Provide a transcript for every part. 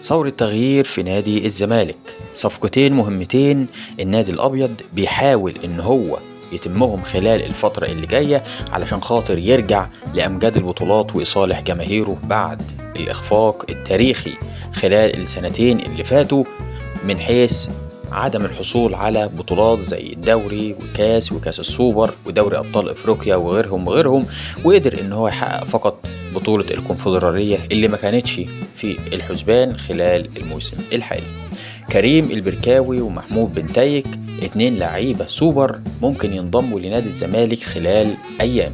ثورة تغيير في نادي الزمالك، صفقتين مهمتين النادي الأبيض بيحاول إن هو يتمهم خلال الفترة اللي جاية علشان خاطر يرجع لأمجاد البطولات ويصالح جماهيره بعد الإخفاق التاريخي خلال السنتين اللي فاتوا، من حيث عدم الحصول على بطولات زي الدوري وكاس السوبر ودوري أبطال إفريقيا وغيرهم، وقدر إن هو يحقق فقط بطولة الكونفدرالية اللي ما كانتش في الحسبان خلال الموسم الحالي. كريم البركاوي ومحمود بن تايك، اتنين لعيبة سوبر ممكن ينضموا لنادي الزمالك خلال أيام.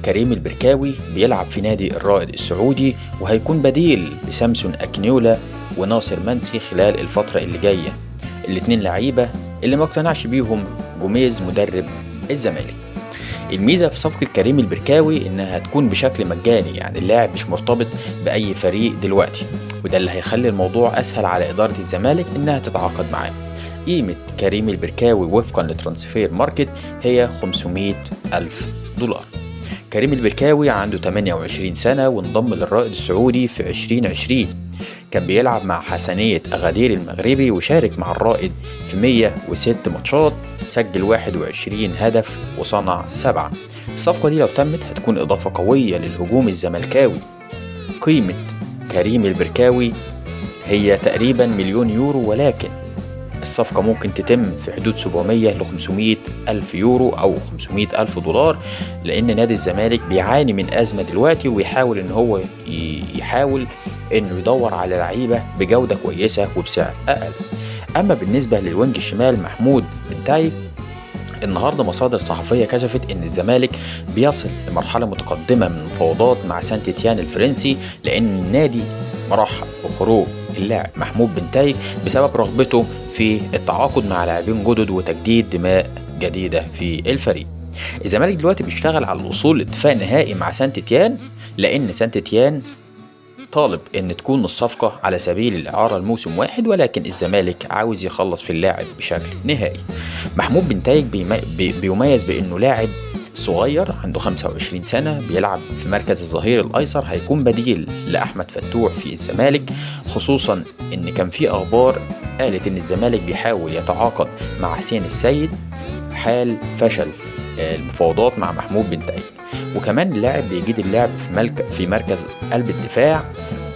كريم البركاوي بيلعب في نادي الرائد السعودي وهيكون بديل لسامسون أكنيولا وناصر منسي خلال الفترة اللي جاية، الاتنين لعيبة اللي ما اقتنعش بيهم جوميز مدرب الزمالك. الميزة في صفقة كريم البركاوي انها هتكون بشكل مجاني، يعني اللاعب مش مرتبط بأي فريق دلوقتي، وده اللي هيخلي الموضوع أسهل على إدارة الزمالك انها تتعاقد معاه. قيمة كريم البركاوي وفقا لترانسفير ماركت هي 500 ألف دولار. كريم البركاوي عنده 28 سنة وانضم للرائد السعودي في 2020. كان بيلعب مع حسنية أغادير المغربي وشارك مع الرائد في 106 ماتشات، سجل 21 هدف وصنع 7. الصفقة دي لو تمت هتكون إضافة قوية للهجوم الزملكاوي. قيمة كريم البركاوي هي تقريبا مليون يورو، ولكن الصفقة ممكن تتم في حدود 700 ل 500 ألف يورو أو 500 ألف دولار، لأن نادي الزمالك بيعاني من أزمة دلوقتي ويحاول إن هو إنه يدور على لعيبة بجودة كويسة وبسعر أقل. أما بالنسبة للوينج الشمال محمود بن تايك، النهاردة مصادر صحفية كشفت إن الزمالك بيصل لمرحلة متقدمة من المفاوضات مع سانت تيان الفرنسي، لأن النادي مرحب بخروج اللاعب محمود بن تايك بسبب رغبته في التعاقد مع لاعبين جدد وتجديد دماء جديدة في الفريق. الزمالك دلوقتي بيشتغل على الوصول لاتفاق نهائي مع سانت تيان، لأن سانت تيان طالب ان تكون الصفقة على سبيل الاعارة الموسم واحد، ولكن الزمالك عاوز يخلص في اللاعب بشكل نهائي. محمود بن تايك بيميز بانه لاعب صغير عنده 25 سنة، بيلعب في مركز الظهير الايسر، هيكون بديل لاحمد فتوح في الزمالك، خصوصا ان كان في اخبار قالت ان الزمالك بيحاول يتعاقد مع حسين السيد حال فشل المفاوضات مع محمود بن تايك. وكمان اللاعب بيجيد اللعب في مركز قلب الدفاع،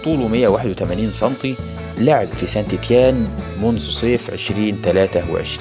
طوله 181 سنتي، لعب في سانت تيان منذ صيف 2023.